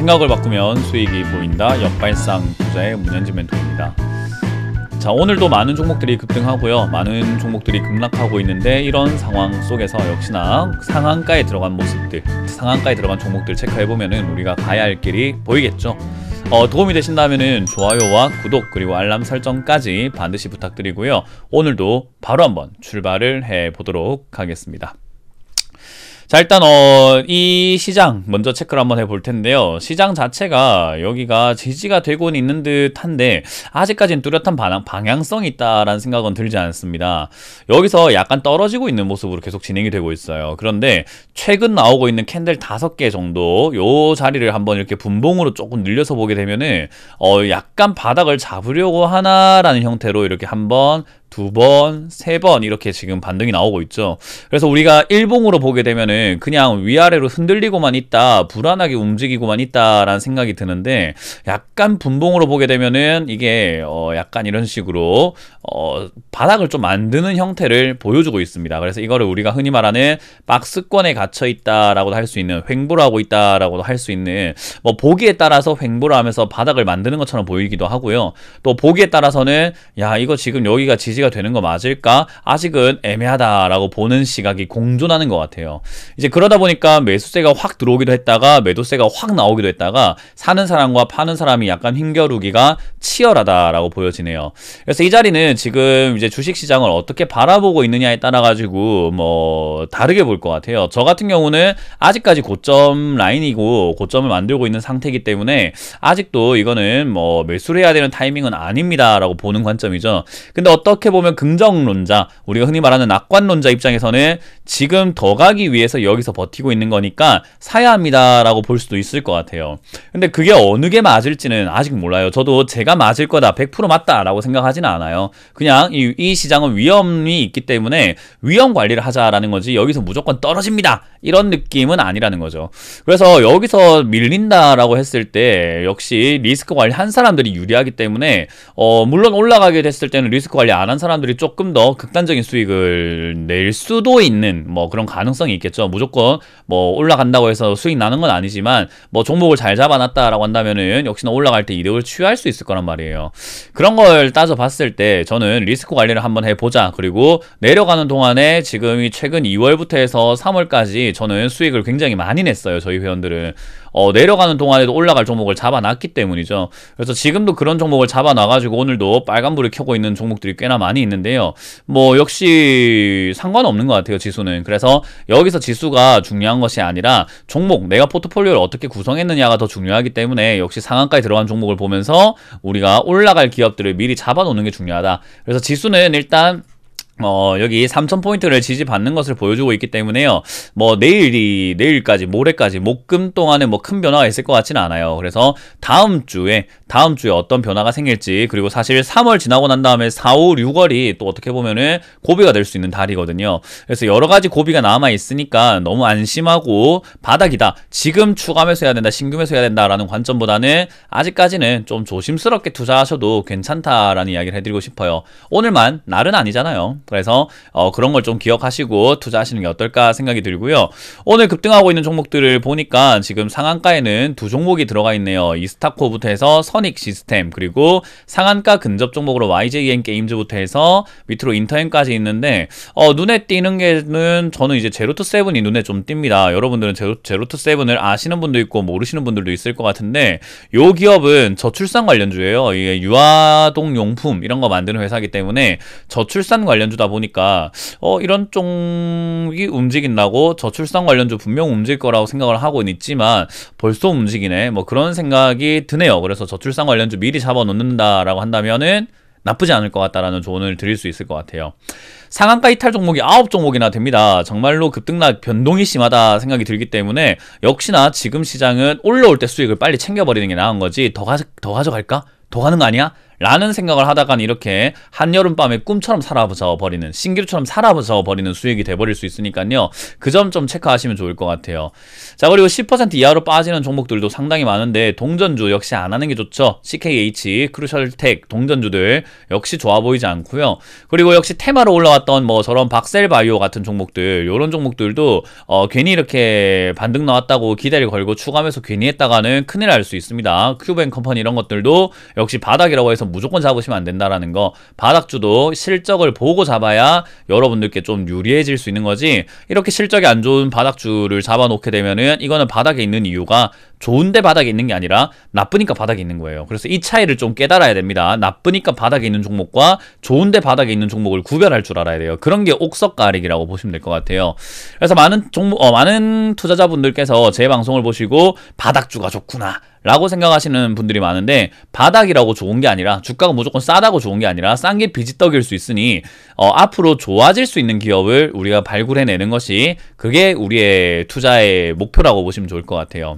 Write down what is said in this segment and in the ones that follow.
생각을 바꾸면 수익이 보인다. 역발상 투자의 문현진 멘토입니다. 자, 오늘도 많은 종목들이 급등하고요, 많은 종목들이 급락하고 있는데, 이런 상황 속에서 역시나 상한가에 들어간 모습들, 상한가에 들어간 종목들 체크해보면은 우리가 가야 할 길이 보이겠죠. 도움이 되신다면은 좋아요와 구독 그리고 알람 설정까지 반드시 부탁드리고요. 오늘도 바로 한번 출발을 해보도록 하겠습니다. 자, 일단 이 시장 먼저 체크를 한번 해볼 텐데요. 시장 자체가 여기가 지지가 되고는 있는 듯한데 아직까지는 뚜렷한 방향성이 있다라는 생각은 들지 않습니다. 여기서 약간 떨어지고 있는 모습으로 계속 진행이 되고 있어요. 그런데 최근 나오고 있는 캔들 5개 정도 요 자리를 한번 이렇게 분봉으로 조금 늘려서 보게 되면은 약간 바닥을 잡으려고 하나라는 형태로 이렇게 한번, 두 번, 세 번 이렇게 지금 반등이 나오고 있죠. 그래서 우리가 일봉으로 보게 되면은 그냥 위아래로 흔들리고만 있다, 불안하게 움직이고만 있다라는 생각이 드는데, 약간 분봉으로 보게 되면은 이게 약간 이런 식으로 바닥을 좀 만드는 형태를 보여주고 있습니다. 그래서 이거를 우리가 흔히 말하는 박스권에 갇혀 있다라고도 할 수 있는, 횡보를 하고 있다라고도 할 수 있는, 뭐 보기에 따라서 횡보를 하면서 바닥을 만드는 것처럼 보이기도 하고요. 또 보기에 따라서는 야, 이거 지금 여기가 지지가 되는 거 맞을까? 아직은 애매하다라고 보는 시각이 공존하는 것 같아요. 이제 그러다 보니까 매수세가 확 들어오기도 했다가 매도세가 확 나오기도 했다가 사는 사람과 파는 사람이 약간 힘겨루기가 치열하다라고 보여지네요. 그래서 이 자리는 지금 이제 주식시장을 어떻게 바라보고 있느냐에 따라 가지고 뭐 다르게 볼 것 같아요. 저 같은 경우는 아직까지 고점 라인이고 고점을 만들고 있는 상태이기 때문에 아직도 이거는 뭐 매수를 해야 되는 타이밍은 아닙니다라고 보는 관점이죠. 근데 어떻게 보면 긍정론자, 우리가 흔히 말하는 낙관론자 입장에서는 지금 더 가기 위해서 여기서 버티고 있는 거니까 사야 합니다라고 볼 수도 있을 것 같아요. 근데 그게 어느 게 맞을지는 아직 몰라요. 저도 제가 맞을 거다, 100% 맞다라고 생각하지는 않아요. 그냥 이 시장은 위험이 있기 때문에 위험 관리를 하자라는 거지, 여기서 무조건 떨어집니다 이런 느낌은 아니라는 거죠. 그래서 여기서 밀린다라고 했을 때 역시 리스크 관리한 사람들이 유리하기 때문에 물론 올라가게 됐을 때는 리스크 관리 안 한 사람들이 조금 더 극단적인 수익을 낼 수도 있는 뭐 그런 가능성이 있겠죠. 무조건 뭐 올라간다고 해서 수익 나는 건 아니지만 뭐 종목을 잘 잡아놨다라고 한다면은 역시나 올라갈 때 이득을 취할 수 있을 거란 말이에요. 그런 걸 따져봤을 때 저는 리스크 관리를 한번 해보자, 그리고 내려가는 동안에 지금 최근 2월부터 해서 3월까지 저는 수익을 굉장히 많이 냈어요. 저희 회원들은 내려가는 동안에도 올라갈 종목을 잡아놨기 때문이죠. 그래서 지금도 그런 종목을 잡아놔가지고 오늘도 빨간불을 켜고 있는 종목들이 꽤나 많이 있는데요. 뭐 역시 상관없는 것 같아요, 지수는. 그래서 여기서 지수가 중요한 것이 아니라 종목, 내가 포트폴리오를 어떻게 구성했느냐가 더 중요하기 때문에 역시 상한가에 들어간 종목을 보면서 우리가 올라갈 기업들을 미리 잡아놓는 게 중요하다. 그래서 지수는 일단 여기 3000포인트를 지지받는 것을 보여주고 있기 때문에요. 뭐 내일까지, 모레까지, 목금 동안에 뭐 큰 변화가 있을 것 같지는 않아요. 그래서 다음 주에 어떤 변화가 생길지, 그리고 사실 3월 지나고 난 다음에 4, 5, 6월이 또 어떻게 보면은 고비가 될 수 있는 달이거든요. 그래서 여러 가지 고비가 남아 있으니까 너무 안심하고 바닥이다, 지금 추가 매수해야 된다, 신규 매수해야 된다라는 관점보다는 아직까지는 좀 조심스럽게 투자하셔도 괜찮다라는 이야기를 해드리고 싶어요. 오늘만 날은 아니잖아요. 그래서 그런 걸 좀 기억하시고 투자하시는 게 어떨까 생각이 들고요. 오늘 급등하고 있는 종목들을 보니까 지금 상한가에는 두 종목이 들어가 있네요. 이스타코부터 해서 선익 시스템, 그리고 상한가 근접 종목으로 YJN 게임즈부터 해서 밑으로 인터엠까지 있는데 눈에 띄는 게는 저는 이제 제로투세븐이 눈에 좀 띕니다. 여러분들은 제로투세븐을 아시는 분도 있고 모르시는 분들도 있을 것 같은데, 요 기업은 저출산 관련주예요. 이게 유아동 용품 이런 거 만드는 회사이기 때문에 저출산 관련주다 보니까 이런 쪽이 움직인다고 저출산 관련주 분명 움직일 거라고 생각을 하고는 있지만 벌써 움직이네, 뭐 그런 생각이 드네요. 그래서 저출산 관련주 미리 잡아 놓는다라고 한다면은 나쁘지 않을 것 같다라는 조언을 드릴 수 있을 것 같아요. 상한가 이탈 종목이 9종목이나 됩니다. 정말로 급등락 변동이 심하다 생각이 들기 때문에 역시나 지금 시장은 올라올 때 수익을 빨리 챙겨버리는 게 나은 거지, 더 가져갈까? 더 가는 거 아니야? 라는 생각을 하다간 이렇게 한여름밤에 꿈처럼 사라져 버리는, 신기루처럼 사라져 버리는 수익이 돼버릴 수 있으니까요. 그 점 좀 체크하시면 좋을 것 같아요. 자, 그리고 10% 이하로 빠지는 종목들도 상당히 많은데 동전주 역시 안 하는 게 좋죠. CKH, 크루셜텍, 동전주들 역시 좋아 보이지 않고요. 그리고 역시 테마로 올라왔던 뭐 저런 박셀바이오 같은 종목들, 요런 종목들도 괜히 이렇게 반등 나왔다고 기대를 걸고 추가하면서 괜히 했다가는 큰일 날 수 있습니다. 큐뱅컴퍼니 이런 것들도 역시 바닥이라고 해서 무조건 잡으시면 안 된다라는 거. 바닥주도 실적을 보고 잡아야 여러분들께 좀 유리해질 수 있는 거지, 이렇게 실적이 안 좋은 바닥주를 잡아놓게 되면은 이거는 바닥에 있는 이유가 좋은데 바닥에 있는 게 아니라 나쁘니까 바닥에 있는 거예요. 그래서 이 차이를 좀 깨달아야 됩니다. 나쁘니까 바닥에 있는 종목과 좋은데 바닥에 있는 종목을 구별할 줄 알아야 돼요. 그런 게 옥석가리기라고 보시면 될 것 같아요. 그래서 많은 투자자분들께서 제 방송을 보시고 바닥주가 좋구나 라고 생각하시는 분들이 많은데, 바닥이라고 좋은 게 아니라, 주가가 무조건 싸다고 좋은 게 아니라 싼 게 비지떡일 수 있으니 앞으로 좋아질 수 있는 기업을 우리가 발굴해내는 것이, 그게 우리의 투자의 목표라고 보시면 좋을 것 같아요.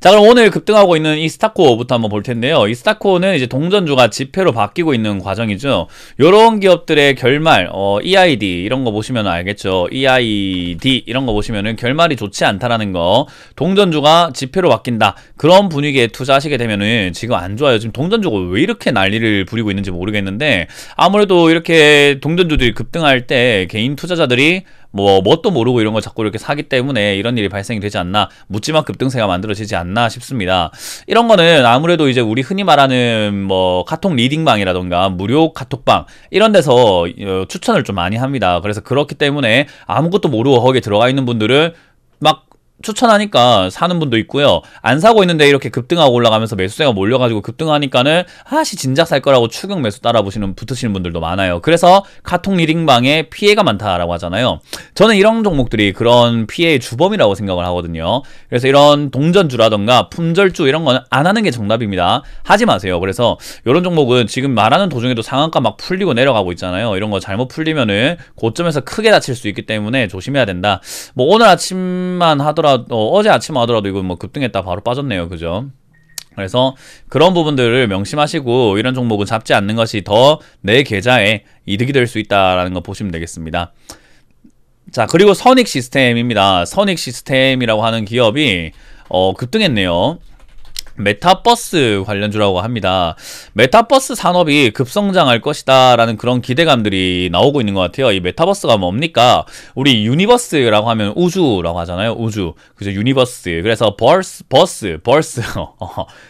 자, 그럼 오늘 급등하고 있는 이 스타코어부터 한번 볼 텐데요. 이 스타코어는 이제 동전주가 지폐로 바뀌고 있는 과정이죠. 요런 기업들의 결말, EID 이런 거 보시면 알겠죠. EID 이런 거 보시면은 결말이 좋지 않다라는 거. 동전주가 지폐로 바뀐다, 그런 분위기에 투자하시게 되면은 지금 안 좋아요. 지금 동전주가 왜 이렇게 난리를 부리고 있는지 모르겠는데, 아무래도 이렇게 동전주들이 급등할 때 개인 투자자들이 뭣도 모르고 이런 걸 자꾸 이렇게 사기 때문에 이런 일이 발생이 되지 않나, 묻지마 급등세가 만들어지지 않나 싶습니다. 이런 거는 아무래도 이제 우리 흔히 말하는 뭐 카톡 리딩방이라던가 무료 카톡방 이런 데서 추천을 좀 많이 합니다. 그래서 그렇기 때문에 아무것도 모르고 거기에 들어가 있는 분들은 막 추천하니까 사는 분도 있고요. 안 사고 있는데 이렇게 급등하고 올라가면서 매수세가 몰려가지고 급등하니까는 진작 살 거라고 추격 매수 붙으시는 분들도 많아요. 그래서 카톡 리딩방에 피해가 많다라고 하잖아요. 저는 이런 종목들이 그런 피해의 주범이라고 생각을 하거든요. 그래서 이런 동전주라던가 품절주 이런 거는 안 하는 게 정답입니다. 하지 마세요. 그래서 이런 종목은 지금 말하는 도중에도 상한가 막 풀리고 내려가고 있잖아요. 이런 거 잘못 풀리면은 고점에서 크게 다칠 수 있기 때문에 조심해야 된다. 뭐 오늘 아침만 하더라도, 어제 아침 하더라도 이거 뭐 급등했다 바로 빠졌네요. 그죠? 그래서 그런 부분들을 명심하시고 이런 종목은 잡지 않는 것이 더 내 계좌에 이득이 될 수 있다라는 거 보시면 되겠습니다. 자, 그리고 선익시스템입니다. 선익시스템이라고 하는 기업이 급등했네요. 메타버스 관련주라고 합니다. 메타버스 산업이 급성장할 것이다 라는 그런 기대감들이 나오고 있는 것 같아요. 이 메타버스가 뭡니까? 우리 유니버스라고 하면 우주라고 하잖아요. 우주. 그죠? 유니버스. 그래서 벌스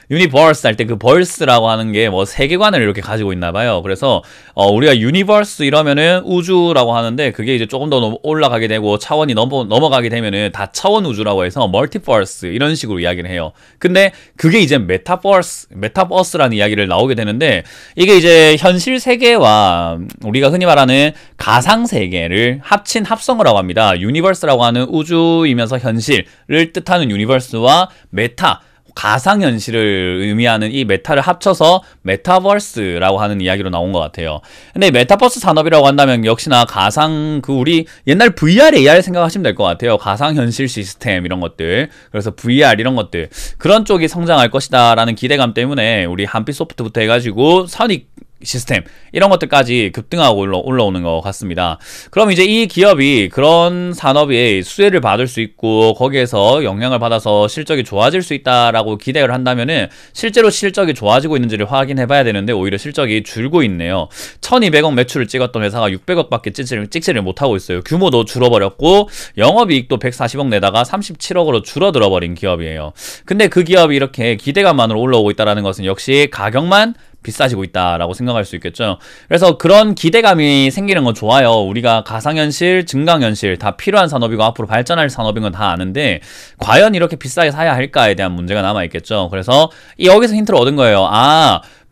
유니버스 할 때 그 벌스라고 하는 게 뭐 세계관을 이렇게 가지고 있나 봐요. 그래서 우리가 유니버스 이러면은 우주라고 하는데, 그게 이제 조금 더 올라가게 되고 차원이 넘어가게 되면은 다차원 우주라고 해서 멀티버스 이런 식으로 이야기를 해요. 근데 그게 이제 메타버스라는 이야기를 나오게 되는데, 이게 이제 현실 세계와 우리가 흔히 말하는 가상 세계를 합친 합성어라고 합니다. 유니버스라고 하는 우주이면서 현실을 뜻하는 유니버스와 메타, 가상현실을 의미하는 이 메타를 합쳐서 메타버스라고 하는 이야기로 나온 것 같아요. 근데 메타버스 산업이라고 한다면 역시나 가상, 우리 옛날 VR, AR 생각하시면 될 것 같아요. 가상현실 시스템 이런 것들. 그래서 VR 이런 것들. 그런 쪽이 성장할 것이다 라는 기대감 때문에 우리 한빛소프트부터 해가지고 선익 시스템 이런 것들까지 급등하고 올라오는 것 같습니다. 그럼 이제 이 기업이 그런 산업에 수혜를 받을 수 있고 거기에서 영향을 받아서 실적이 좋아질 수 있다라고 기대를 한다면은 실제로 실적이 좋아지고 있는지를 확인해 봐야 되는데, 오히려 실적이 줄고 있네요. 1200억 매출을 찍었던 회사가 600억밖에 찍지를 못하고 있어요. 규모도 줄어버렸고 영업이익도 140억 내다가 37억으로 줄어들어 버린 기업이에요. 근데 그 기업이 이렇게 기대감만으로 올라오고 있다는 것은 역시 가격만 비싸지고 있다라고 생각할 수 있겠죠. 그래서 그런 기대감이 생기는 건 좋아요. 우리가 가상현실, 증강현실 다 필요한 산업이고 앞으로 발전할 산업인 건 다 아는데 과연 이렇게 비싸게 사야 할까에 대한 문제가 남아있겠죠. 그래서 여기서 힌트를 얻은 거예요.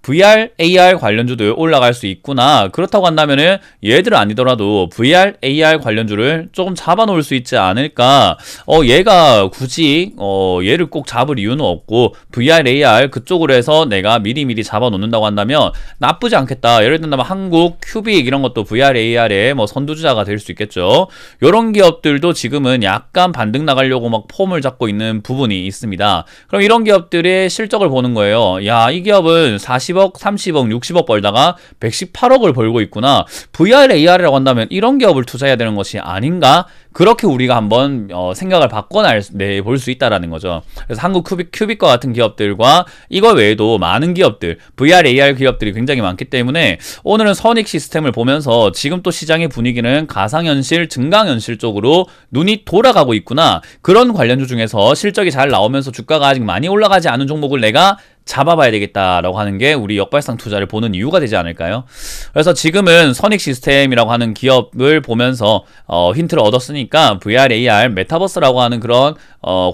VR, AR 관련주도 올라갈 수 있구나. 그렇다고 한다면은 얘들은 아니더라도 VR, AR 관련주를 조금 잡아놓을 수 있지 않을까. 얘가 굳이 얘를 꼭 잡을 이유는 없고 VR, AR 그쪽으로 해서 내가 미리미리 잡아놓는다고 한다면 나쁘지 않겠다. 예를 든다면 한국, 큐빅 이런 것도 VR, AR의 뭐 선두주자가 될 수 있겠죠. 이런 기업들도 지금은 약간 반등 나가려고 막 폼을 잡고 있는 부분이 있습니다. 그럼 이런 기업들의 실적을 보는 거예요. 야, 이 기업은 40 10억, 30억, 60억 벌다가 118억을 벌고 있구나. VR, AR이라고 한다면 이런 기업을 투자해야 되는 것이 아닌가? 그렇게 우리가 한번 생각을 바꿔볼 수 있다라는 거죠. 그래서 한국 큐빅과 같은 기업들과 이거 외에도 많은 기업들, VR, AR 기업들이 굉장히 많기 때문에 오늘은 선익 시스템을 보면서 지금 또 시장의 분위기는 가상현실, 증강현실 쪽으로 눈이 돌아가고 있구나. 그런 관련주 중에서 실적이 잘 나오면서 주가가 아직 많이 올라가지 않은 종목을 내가 잡아봐야 되겠다라고 하는 게 우리 역발상 투자를 보는 이유가 되지 않을까요? 그래서 지금은 선익 시스템이라고 하는 기업을 보면서 힌트를 얻었으니까 VR, AR, 메타버스라고 하는 그런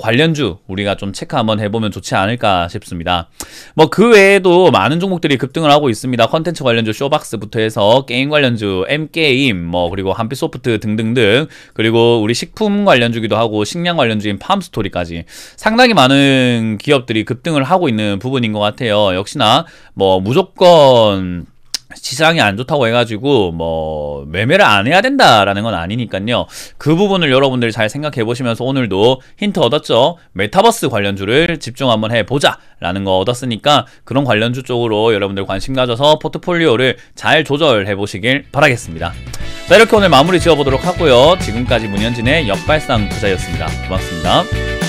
관련주 우리가 좀 체크 한번 해보면 좋지 않을까 싶습니다. 뭐 그 외에도 많은 종목들이 급등을 하고 있습니다. 컨텐츠 관련주 쇼박스부터 해서 게임 관련주 M게임, 뭐 그리고 한빛소프트 등등등, 그리고 우리 식품 관련주기도 하고 식량 관련주인 팜스토리까지 상당히 많은 기업들이 급등을 하고 있는 부분인 것 같아요. 역시나 뭐 무조건 시장이 안 좋다고 해가지고 뭐 매매를 안 해야 된다라는 건 아니니까요. 그 부분을 여러분들 잘 생각해 보시면서 오늘도 힌트 얻었죠. 메타버스 관련주를 집중 한번 해보자 라는 거 얻었으니까 그런 관련주 쪽으로 여러분들 관심 가져서 포트폴리오를 잘 조절해 보시길 바라겠습니다. 자, 이렇게 오늘 마무리 지어보도록 하고요. 지금까지 문현진의 역발상 투자였습니다. 고맙습니다.